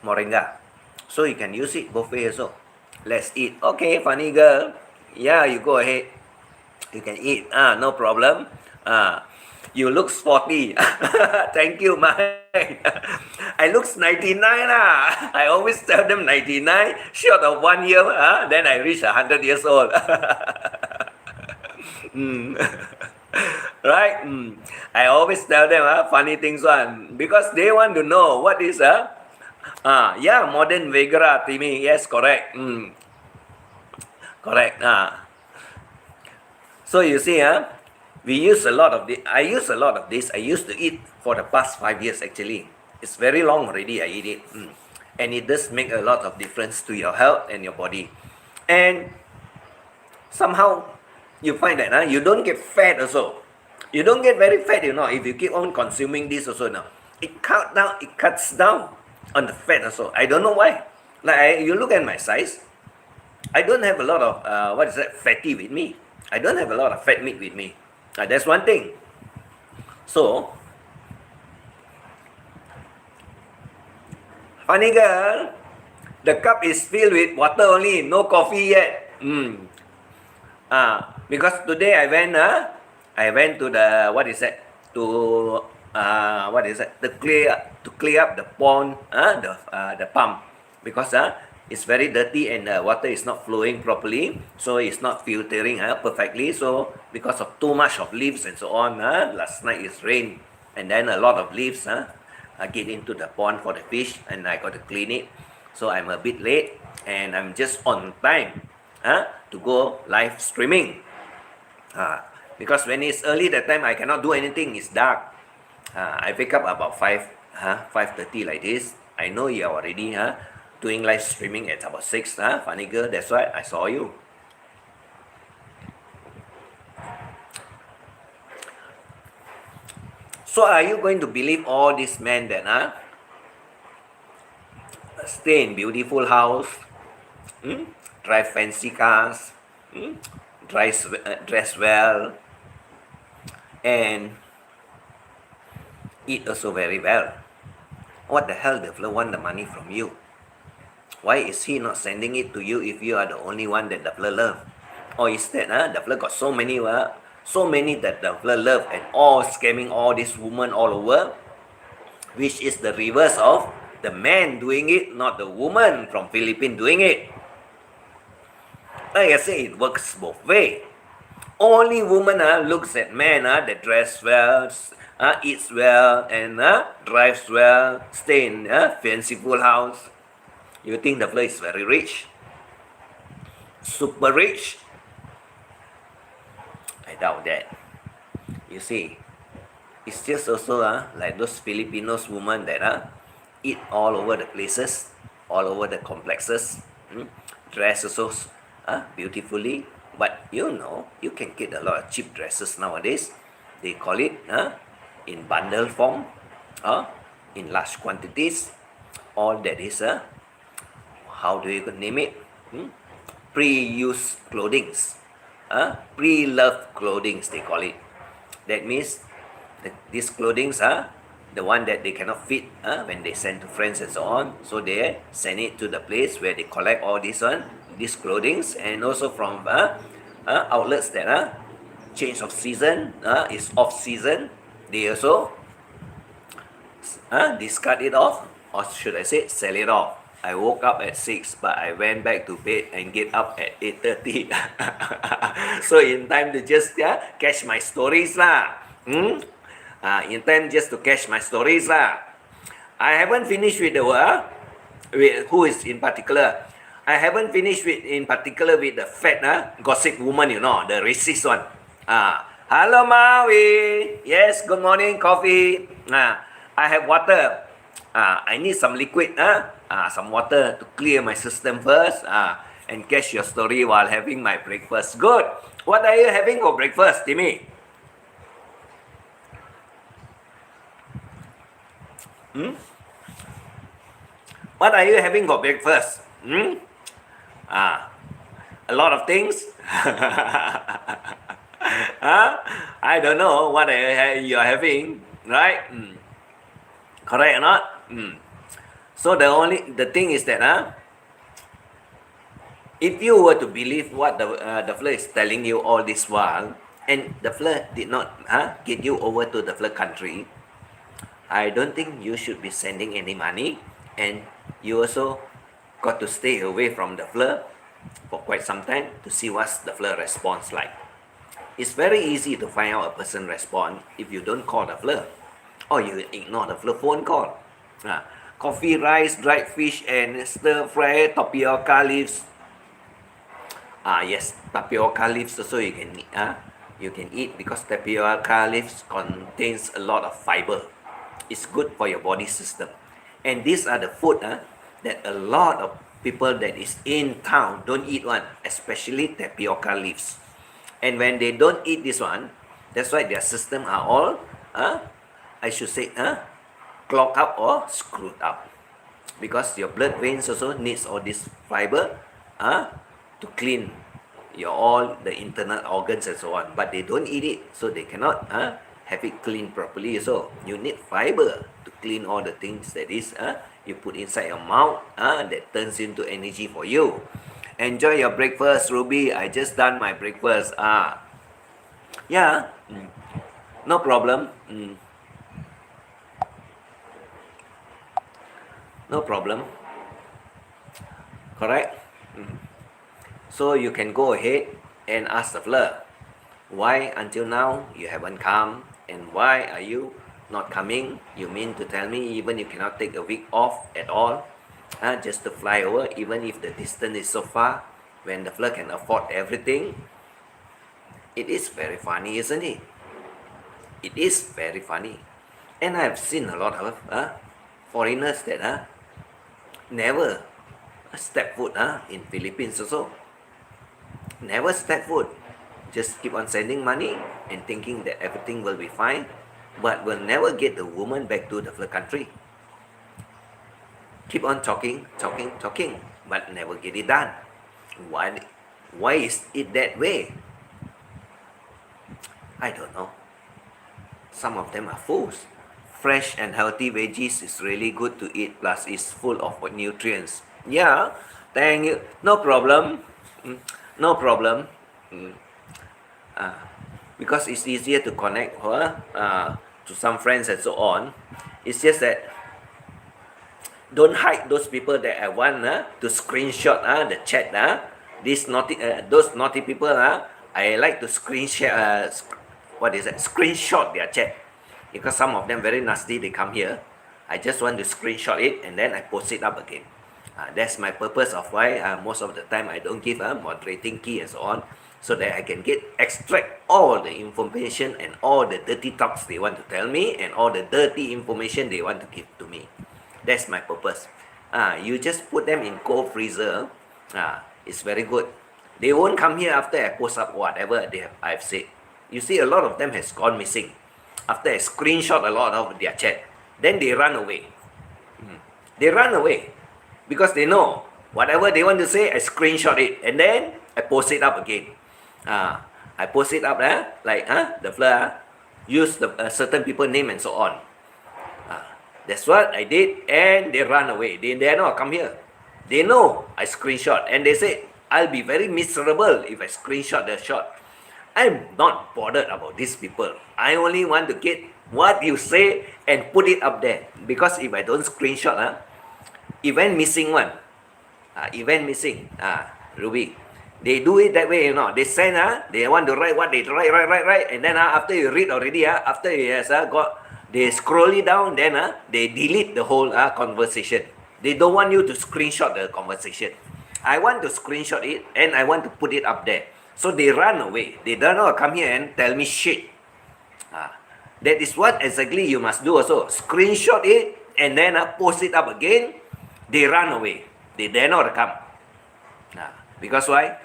moringa. So you can use it both ways also. Let's eat. Okay, funny girl. Yeah, you go ahead. You can eat. No problem. You looks 40. Thank you, mine. I looks 99 lah. I always tell them 99, short of 1 year. Then I reach 100 years old. Right? I always tell them funny things one, because they want to know what is modern Viagra, Timmy. Yes, correct. Correct. So you see, we use a lot of this. I use a lot of this. I used to eat for the past 5 years actually. It's very long already I eat it. And it does make a lot of difference to your health and your body. And somehow you find that you don't get fat also. You don't get very fat, if you keep on consuming this also now. It cuts down on the fat also. I don't know why. You look at my size. I don't have a lot of fatty with me. I don't have a lot of fat meat with me. That's one thing. So, funny girl, the cup is filled with water only, no coffee yet. Because today I went to the to clear up the pond, the pump, because it's very dirty and the water is not flowing properly, so it's not filtering perfectly. So because of too much of leaves and so on, last night it's rain, and then a lot of leaves get into the pond for the fish, and I got to clean it. So I'm a bit late, and I'm just on time to go live streaming. Because when it's early that time, I cannot do anything. It's dark. I wake up about 5:30 like this. I know you are already doing live streaming at about 6. Funny girl, that's why I saw you. So are you going to believe all these men that stay in beautiful house, drive fancy cars, dress well, and eat also very well? What the hell the fella want the money from you? Why is he not sending it to you if you are the only one that the fella love? Or is that the fella got so many that the fella love, and all scamming all these women all over, which is the reverse of the man doing it, not the woman from Philippines doing it. Like I say, it works both way. Only woman looks at man that dress well, eats well, and drives well, stay in fanciful house. You think the fella is very rich? Super rich? I doubt that. You see, it's just also like those Filipinos women that eat all over the places, all over the complexes, dress also beautifully. But you know, you can get a lot of cheap dresses nowadays. They call it in bundle form, in large quantities. All that is how do you name it? Pre-used clothings, pre-loved clothings they call it. That means these clothings are the one that they cannot fit when they send to friends and so on. So they send it to the place where they collect all these clothings, and also from outlets that change of season is off season. They also discard it off, or should I say sell it off. I woke up at 6, but I went back to bed and get up at 8:30. So in time to just catch my stories lah. In time just to catch my stories lah. I haven't finished with the with who is in particular. I haven't finished with in particular with the fat gossip woman, you know, the racist one. Hello Maui. Yes, good morning, coffee. I have water. I need some liquid, some water to clear my system first, and catch your story while having my breakfast. Good. What are you having for breakfast, Timmy? What are you having for breakfast? A lot of things. I don't know what you are having, right? Correct or not? So the thing is that if you were to believe what the fella is telling you all this while, and the fella did not get you over to the fella country, I don't think you should be sending any money, and you also got to stay away from the fella for quite some time to see what's the fella response like. It's very easy to find out a person respond if you don't call the fella, or you ignore the fella phone call. Coffee, rice, dried fish, and stir fry tapioca leaves. Yes, tapioca leaves also you can eat because tapioca leaves contains a lot of fiber. It's good for your body system. And these are the food that a lot of people that is in town don't eat one, especially tapioca leaves. And when they don't eat this one, that's why their system are all, I should say, clogged up or screwed up. Because your blood veins also needs all this fiber to clean all the internal organs and so on. But they don't eat it, so they cannot have it cleaned properly. So you need fiber to clean all the things that is you put inside your mouth that turns into energy for you. Enjoy your breakfast, Ruby. I just done my breakfast. Yeah, no problem. No problem. Correct? So you can go ahead and ask the fella, why until now you haven't come, and why are you not coming, you mean to tell me even you cannot take a week off at all, just to fly over, even if the distance is so far, when the fella can afford everything? It is very funny, isn't it? It is very funny. And I've seen a lot of foreigners that never step foot in Philippines also. Never step foot. Just keep on sending money and thinking that everything will be fine, but will never get the woman back to the country. Keep on talking, but never get it done. Why is it that way? I don't know. Some of them are fools. Fresh and healthy veggies is really good to eat, plus it's full of nutrients. Yeah, thank you. No problem. No problem. Because it's easier to connect her to some friends and so on. It's just that don't hide those people that I want to screenshot the chat. Those naughty people. I like to screenshot. Screenshot their chat, because some of them very nasty. They come here. I just want to screenshot it and then I post it up again. That's my purpose of why most of the time I don't give a moderating key and so on, so that I can extract all the information and all the dirty talks they want to tell me and all the dirty information they want to give to me. That's my purpose. You just put them in cold freezer. It's very good. They won't come here after I post up whatever I've said. You see, a lot of them has gone missing after I screenshot a lot of their chat. Then they run away. They run away because they know whatever they want to say, I screenshot it and then I post it up again. I post it up the fella use the certain people name and so on. That's what I did, and they run away. They dare not come here. They know I screenshot, and they say I'll be very miserable if I screenshot the shot. I'm not bothered about these people. I only want to get what you say and put it up there. Because if I don't screenshot, event missing one. Event missing. Ruby. They do it that way, you know. They send, they want to write what they write. And then after you read already, after he has they scroll it down, then they delete the whole conversation. They don't want you to screenshot the conversation. I want to screenshot it and I want to put it up there. So they run away. They don't know, come here and tell me shit. That is what exactly you must do also. Screenshot it and then post it up again. They run away. They dare not come. Because why?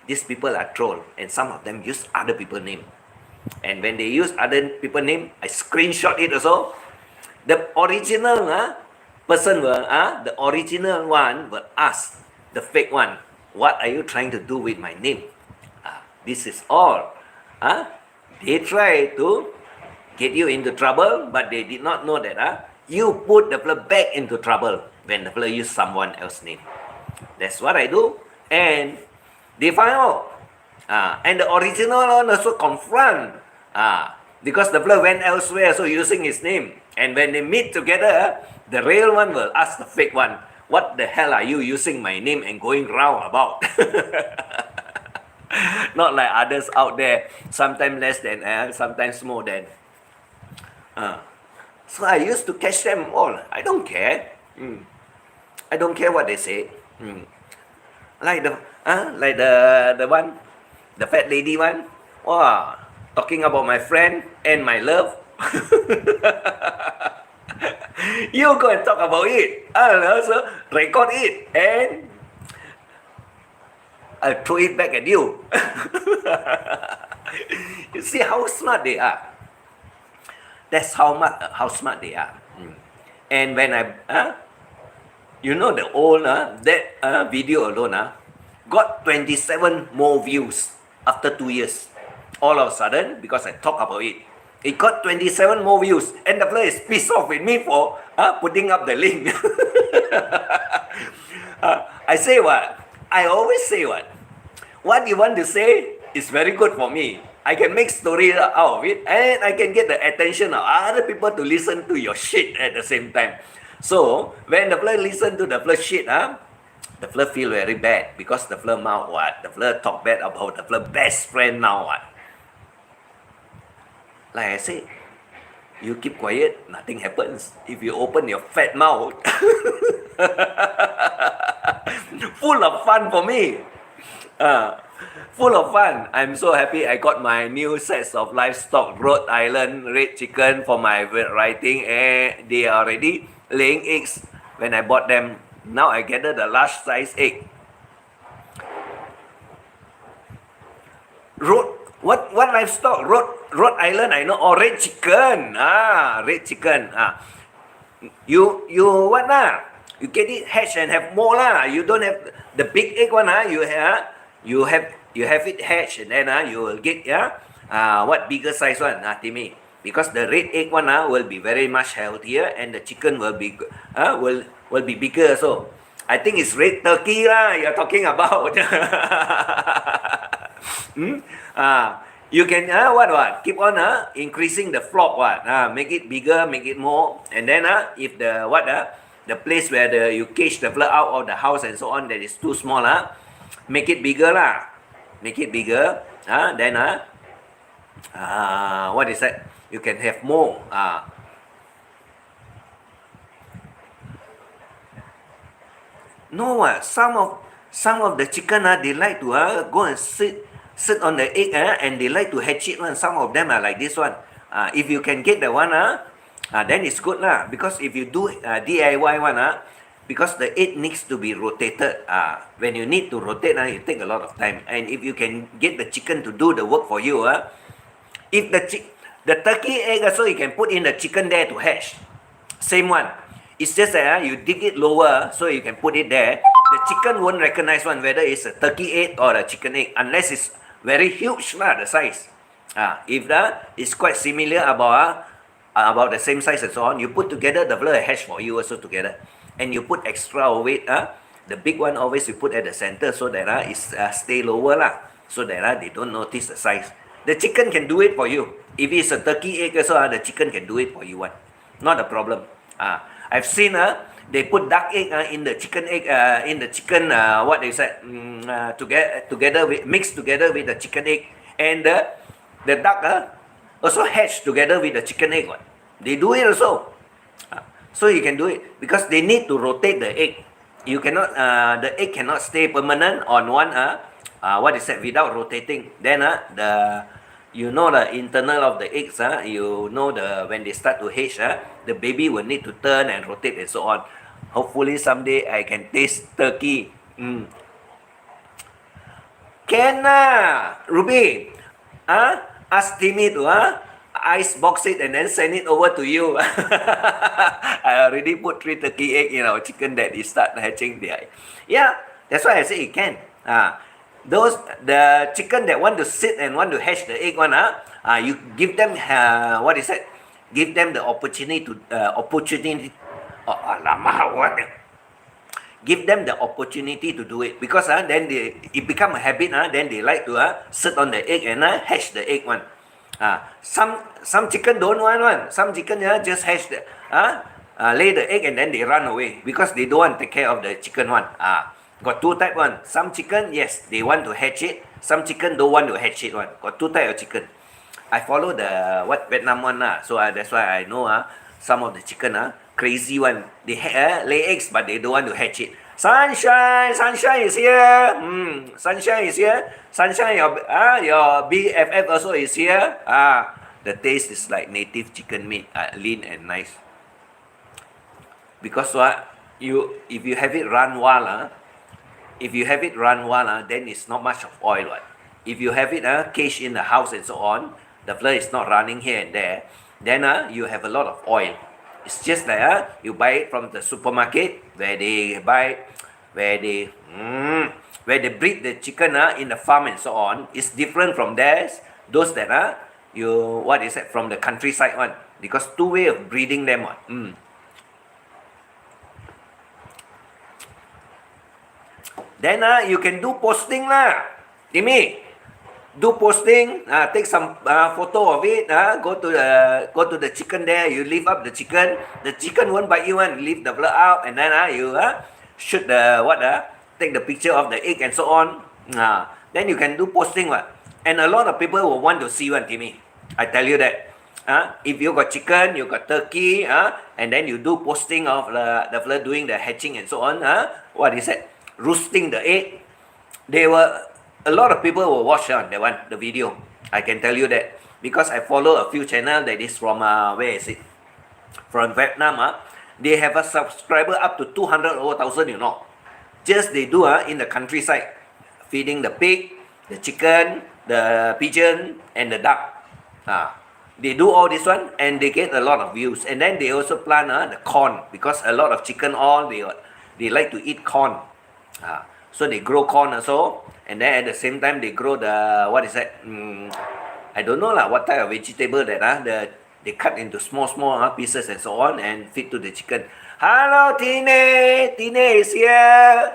These people are troll, and some of them use other people's name. And when they use other people's name, I screenshot it also. The original person will, the original one will ask the fake one, what are you trying to do with my name? This is all. They try to get you into trouble, but they did not know that you put the fella back into trouble when the fella use someone else's name. That's what I do. And they find out. And the original one also confront. Because the fella went elsewhere, so using his name. And when they meet together, the real one will ask the fake one, what the hell are you using my name and going round about? Not like others out there, sometimes less than, sometimes more than. So I used to catch them all. I don't care. I don't care what they say. Like the one, the fat lady one. Wow, talking about my friend and my love. You go and talk about it. I'll also record it and I'll throw it back at you. You see how smart they are. That's how smart they are. And when you know the old that video alone got 27 more views after 2 years. All of a sudden, because I talk about it, it got 27 more views, and the fella is pissed off with me for putting up the link. I say what? I always say what? What you want to say is very good for me. I can make story out of it, and I can get the attention of other people to listen to your shit at the same time. So when the fella listen to the fella shit, the fella feel very bad because the fella mouth what? The fella talk bad about the fella best friend now what? Like I said, You keep quiet, nothing happens. If you open your fat mouth, full of fun for me. Uh, full of fun. I'm so happy I got my new sets of livestock Rhode Island red chicken for my writing, and they are already laying eggs when I bought them. Now I gathered the large size egg. What livestock? Rhode Island, I know. Oh, red chicken. Red chicken. You what lah? You get it hatched and have more lah. You don't have the big egg one you have it hatched and then you will get what bigger size one Timmy, because the red egg one will be very much healthier and the chicken will be will be bigger. So I think it's red turkey lah you're talking about. You can what keep on increasing the flock make it bigger, make it more, and then if the the place where you cage the flock out of the house and so on that is too small make it bigger lah, make it bigger then what is that, you can have more no some of the chicken they like to go and sit on the egg and they like to hatch it one. Some of them are like this one. If you can get the one then it's good lah, because if you do DIY one because the egg needs to be rotated. When you need to rotate it take a lot of time, and if you can get the chicken to do the work for you if the turkey egg also you can put in the chicken there to hatch, same one. It's just that you dig it lower so you can put it there. The chicken won't recognize one whether it's a turkey egg or a chicken egg unless it's very huge lah, the size. If it's quite similar about the same size and so on, you put together the blur hatch for you also together, and you put extra weight. The big one always you put at the center so that it's stay lower lah, so that they don't notice the size. The chicken can do it for you. If it's a turkey egg also, the chicken can do it for you one, not a problem. I've seen they put duck egg in the chicken egg in the chicken what they said together with mixed together with the chicken egg, and the duck also hatch together with the chicken egg one. They do it also. So you can do it because they need to rotate the egg. You cannot the egg cannot stay permanent on one what is that without rotating. Then the internal of the eggs when they start to hatch the baby will need to turn and rotate and so on. Hopefully someday I can taste turkey. Can Ruby ask Timmy to ice box it and then send it over to you. I already put 3 turkey egg in our chicken that is start hatching the egg. Yeah, that's why I say it can. The chicken that want to sit and want to hatch the egg one you give them what is that? Give them the opportunity to give them the opportunity to do it, because then it become a habit. Then they like to sit on the egg and hatch the egg one. Some chicken don't want one. Some chicken just hatch the lay the egg and then they run away because they don't want to take care of the chicken one. Got 2 type one. Some chicken, yes, they want to hatch it. Some chicken don't want to hatch it one. Got 2 type of chicken. I follow the Vietnam one so that's why I know some of the chicken crazy one. They lay eggs but they don't want to hatch it. Sunshine is here. Sunshine is here. Sunshine, your BFF also is here. The taste is like native chicken meat, lean and nice. Because if you have it run wild, then it's not much of oil. If you have it caged in the house and so on, the blood is not running here and there, then you have a lot of oil. It's just like you buy it from the supermarket where they breed the chicken in the farm and so on. It's different from those that from the countryside one, because 2 way of breeding them one. Then you can do posting lah, Timmy. Do posting, take some photo of it. Go to the chicken there. You lift up the chicken. The chicken won't bite you one. Lift the blood out and then you shoot the take the picture of the egg and so on. Then you can do posting and a lot of people will want to see one, Timmy. I tell you that. If you got chicken, you got turkey, and then you do posting of the fella doing the hatching and so on, what is it? Roosting the egg. A lot of people will watch that one, the video. I can tell you that because I follow a few channel that is from where is it? From Vietnam. They have a subscriber up to 200 over thousand, you know. Just they do in the countryside, feeding the pig, the chicken, the pigeon, and the duck. They do all this one and they get a lot of views. And then they also plant the corn because a lot of chicken all they like to eat corn. So they grow corn also, and then at the same time they grow the what is that? I don't know what type of vegetable that they cut into small pieces and so on and feed to the chicken. Hello, Tine. Tine is here.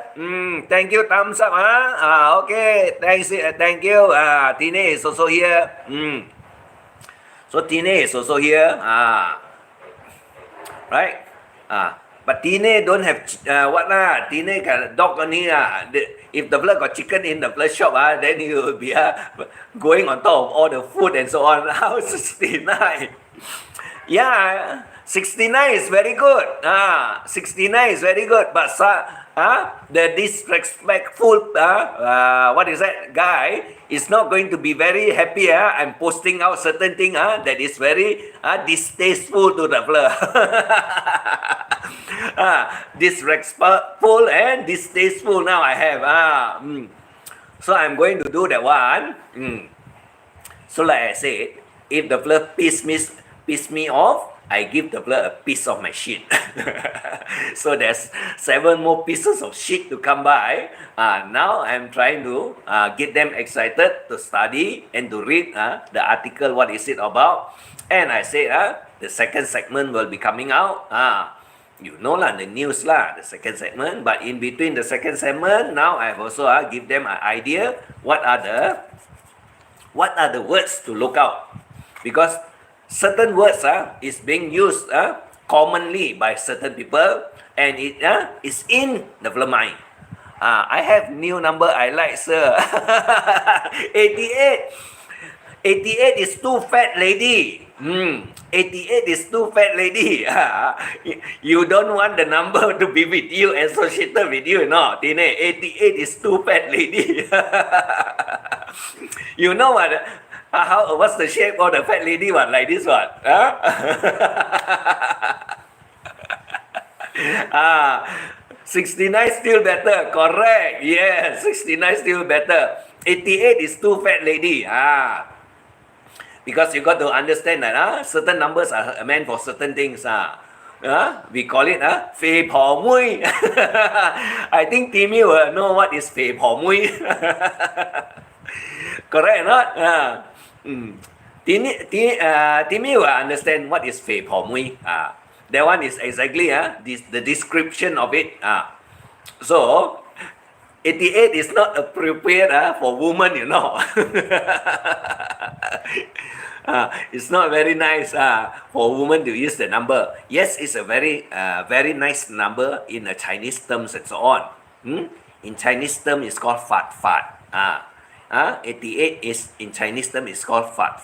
Thank you, thumbs up. Okay, thanks. Thank you. Tine is also here. So Tine is also here. Right? But Tine don't have what lah? Tine got dog only if the fella got chicken in the fella shop then he will be going on top of all the food and so on. How 69? Yeah, 69 is very good. 69 is very good. But the disrespectful what is that guy is not going to be very happy. I'm posting out certain thing that is very distasteful to the fella. Disrespectful and distasteful now I have. So I'm going to do that one. So like I said, if the fella piss me off, I give the fella a piece of my shit. So there's 7 more pieces of shit to come by. Now I'm trying to get them excited to study and to read the article, what is it about. And I say the second segment will be coming out. You know the news the second segment. But in between the second segment, now I've also give them an idea what are the words to look out, because certain words is being used commonly by certain people, and it is in the mind. I have new number I like, sir. 88. 88 is too fat lady. 88 is too fat lady. You don't want the number to be with you, associated with you, no? 88 is too fat lady. You know what? What's the shape of the fat lady one? Like this one. 69 still better. Correct. Yes, 69 still better. 88 is too fat lady. Because you got to understand that certain numbers are meant for certain things. We call it 肥婆妹. I think Timmy will know what is 肥婆妹. Correct or not? Timmy will understand what is 肥婆妹. That one is exactly the description of it. So 88 is not appropriate for women, you know. It's not very nice for women to use the number. Yes, it's a very nice number in Chinese terms and so on. In Chinese term, it's called fat. 88 is in Chinese term is called fat.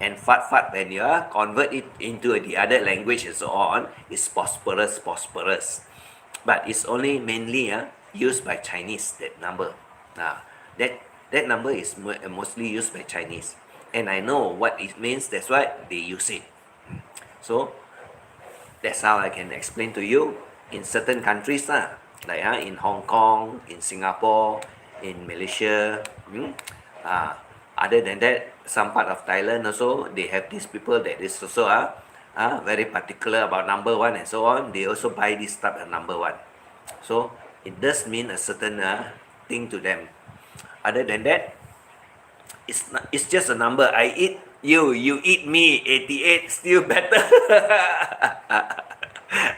And fat when you convert it into the other language and so on, is prosperous. But it's only mainly used by Chinese, that number. That number is mostly used by Chinese. And I know what it means, that's why they use it. So that's how I can explain to you. In certain countries, like in Hong Kong, in Singapore, in Malaysia, other than that, some part of Thailand also, they have these people that is also very particular about number one and so on. They also buy this type of number one. So it does mean a certain thing to them. Other than that, it's just a number. I eat you, you eat me. 88 still better.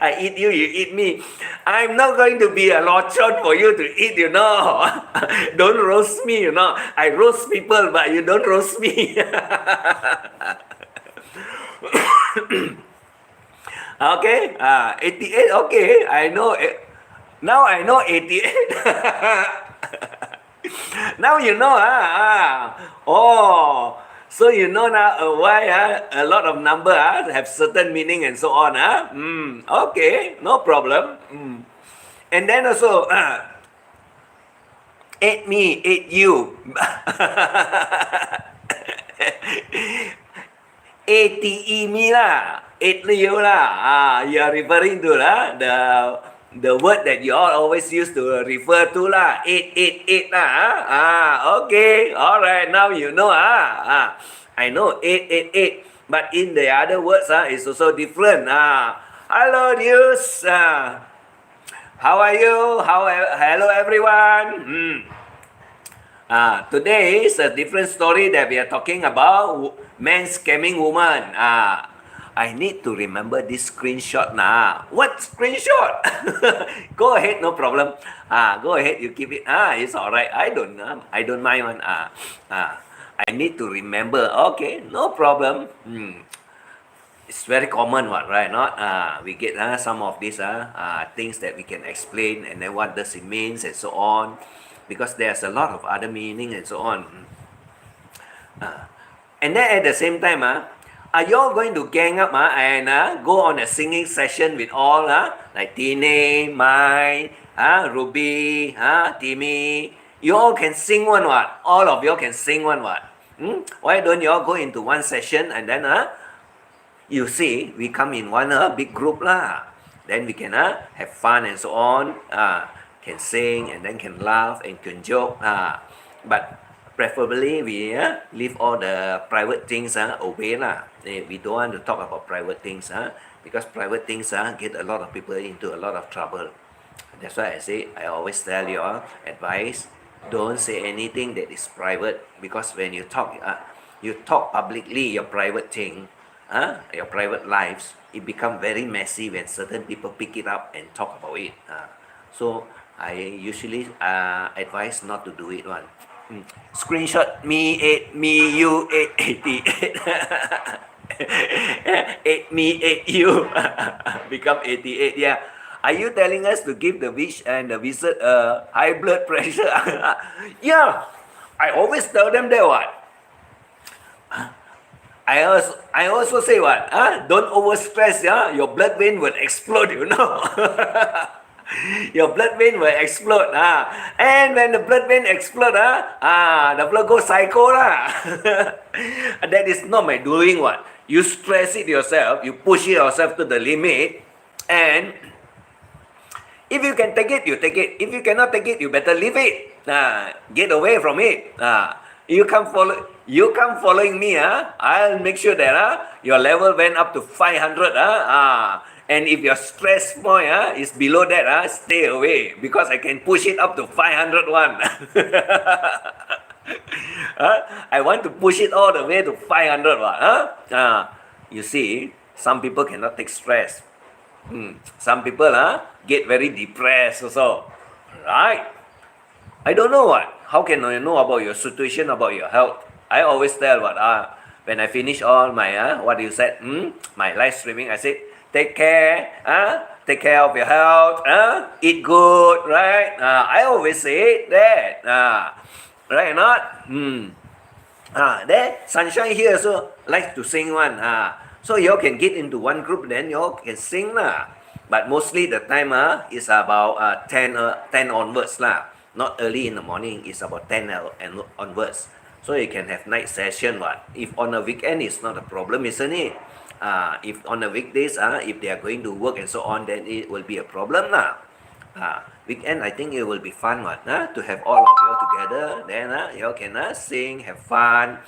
I eat you, you eat me. I'm not going to be a lochon for you to eat, you know. Don't roast me, you know. I roast people, but you don't roast me. Okay, 88, okay. I know. Now I know 88. Now you know. Oh, So you know now why a lot of number have certain meaning and so on. Okay, no problem. And then also, ate me, ate you. ATE me lah, ate you lah. You are referring to the word that you all always used to refer to lah. Eight lah. Okay, all right. Now you know I know eight. But in the other words it's also different. Hello, dears. How are you? Hello, everyone. Today is a different story that we are talking about man scamming woman. I need to remember this screenshot now. What screenshot? Go ahead, no problem. Go ahead, you keep it. It's all right. I don't mind one. I need to remember. Okay, no problem. It's very common, right? Not we get some of these things that we can explain, and then what does it means and so on, because there's a lot of other meaning and so on. And then at the same time, are you all going to gang up and go on a singing session with all like Tine, Mai, Ruby, Timmy? You all can sing one what? All of you all can sing one what? Why don't you all go into one session and then you see we come in one big group lah. Then we can have fun and so on. Can sing and then can laugh and can joke. But preferably we leave all the private things away lah. We don't want to talk about private things because private things get a lot of people into a lot of trouble. That's why I always tell you all, advice, don't say anything that is private, because when you talk publicly your private thing, your private lives, it become very messy when certain people pick it up and talk about it. So I usually advise not to do it one. Screenshot me 8, me you 88. 8 me 8 you become 88. Yeah. Are you telling us to give the witch and the wizard high blood pressure? Yeah. I always tell them that what. I also say what? Don't overstress. Your blood vein will explode. You know. Your blood vein will explode. And when the blood vein explode, the blood goes psycho lah. That is not my doing what. You stress it yourself. You push it yourself to the limit, and if you can take it, you take it. If you cannot take it, you better leave it. Get away from it. You come following me. I'll make sure that your level went up to 500. And if your stress point is below that, stay away, because I can push it up to 501. I want to push it all the way to 500. You see, some people cannot take stress. Some people get very depressed also. Right? I don't know what. How can I know about your situation, about your health? I always tell what when I finish all my what you said, my live streaming, I said, take care of your health, eat good, right? I always say that, right or not? There, Sunshine here also likes to sing one. So you all can get into one group, then you all can sing lah. But mostly the time is about 10 onwards lah. Not early in the morning, it's about 10 and onwards. So you can have night session what. If on a weekend, it's not a problem, isn't it? If on the weekdays, if they are going to work and so on, then it will be a problem lah. Weekend, I think it will be fun what, to have all of you all together. Then you all can sing, have fun.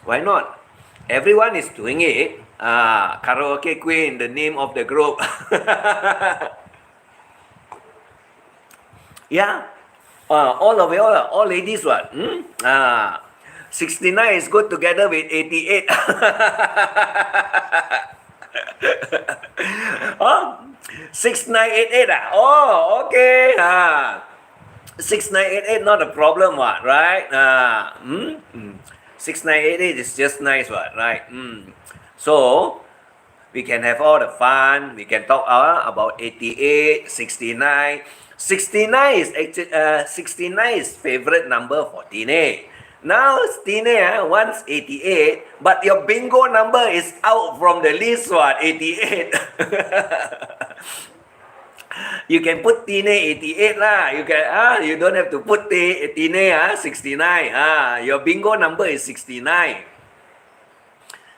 Why not? Everyone is doing it. Karaoke Queen, the name of the group. Yeah. All of you all ladies what? 69 is good together with 88. 6988 Oh, okay. 6988 not a problem what, right? 6988 is just nice what, right? So we can have all the fun. We can talk about 88, 69. 69 is actually 69 is favorite number for Tine. Now Tine wants 88, but your bingo number is out from the list, what? 88. You can put Tine 88 lah. You don't have to put Tine 69. Your bingo number is 69.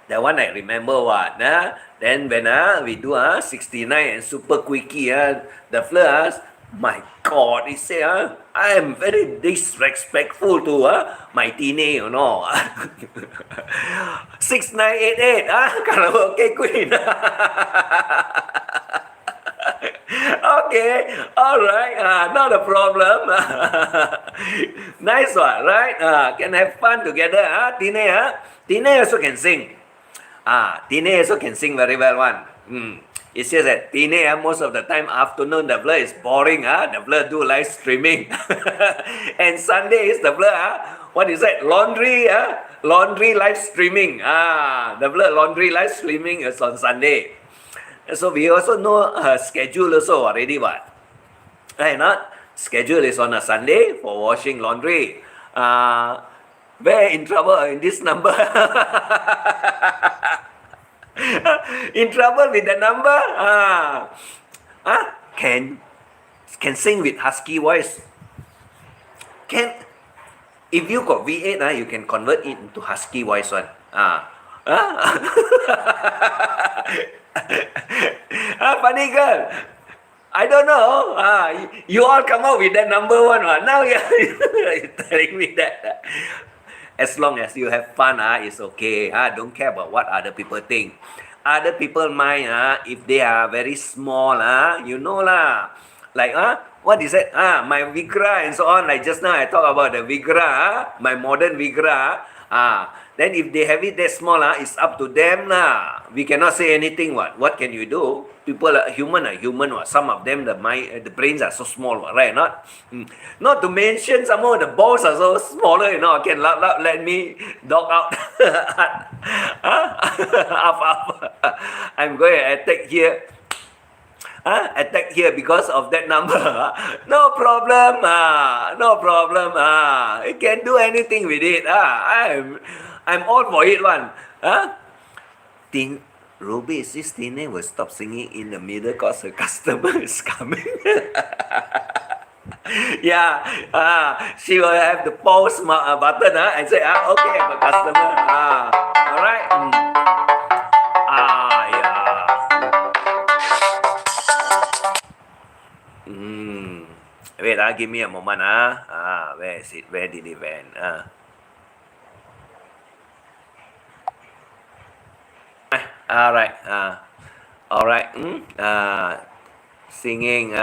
That one I remember what. Then when we do 69 and super quickie, the fella my God, he say I am very disrespectful to my Tine, you know. 6988 karaoke queen. Okay, all right, not a problem. Nice one, right? Can have fun together, Tine. Tine also can sing. Tine also can sing very well one. It's just that Tine most of the time afternoon the blur is boring. The blur do live streaming. And Sunday is the blur. What is that? Laundry. Laundry live streaming. The blur laundry live streaming is on Sunday. So we also know her schedule also already what. Right not? Schedule is on a Sunday for washing laundry. We're in trouble in this number. In trouble with the number? Can sing with husky voice. If you got V8, you can convert it into husky voice one. Funny girl. I don't know. You all come up with that number one. Now you're telling me that. As long as you have fun, it's okay. Don't care about what other people think. Other people mind, if they are very small, you know lah. Like, what is that? My Vigra and so on. Like just now I talk about the Vigra, my modern Vigra. Then if they have it that small, it's up to them lah. We cannot say anything. What can you do? People are human. What? Some of them, the brains are so small, right? Not to mention some of the balls are so smaller. Can let me dog out. Up. I'm going to attack here. Attack here because of that number. No problem. No problem. You can do anything with it. I'm all for it one. Ruby says Tine will stop singing in the middle because her customer is coming. Yeah, she will have the pause button and say, okay, I'm a customer. All right. Wait, give me a moment. Where is it? Where did it went? All right. Singing.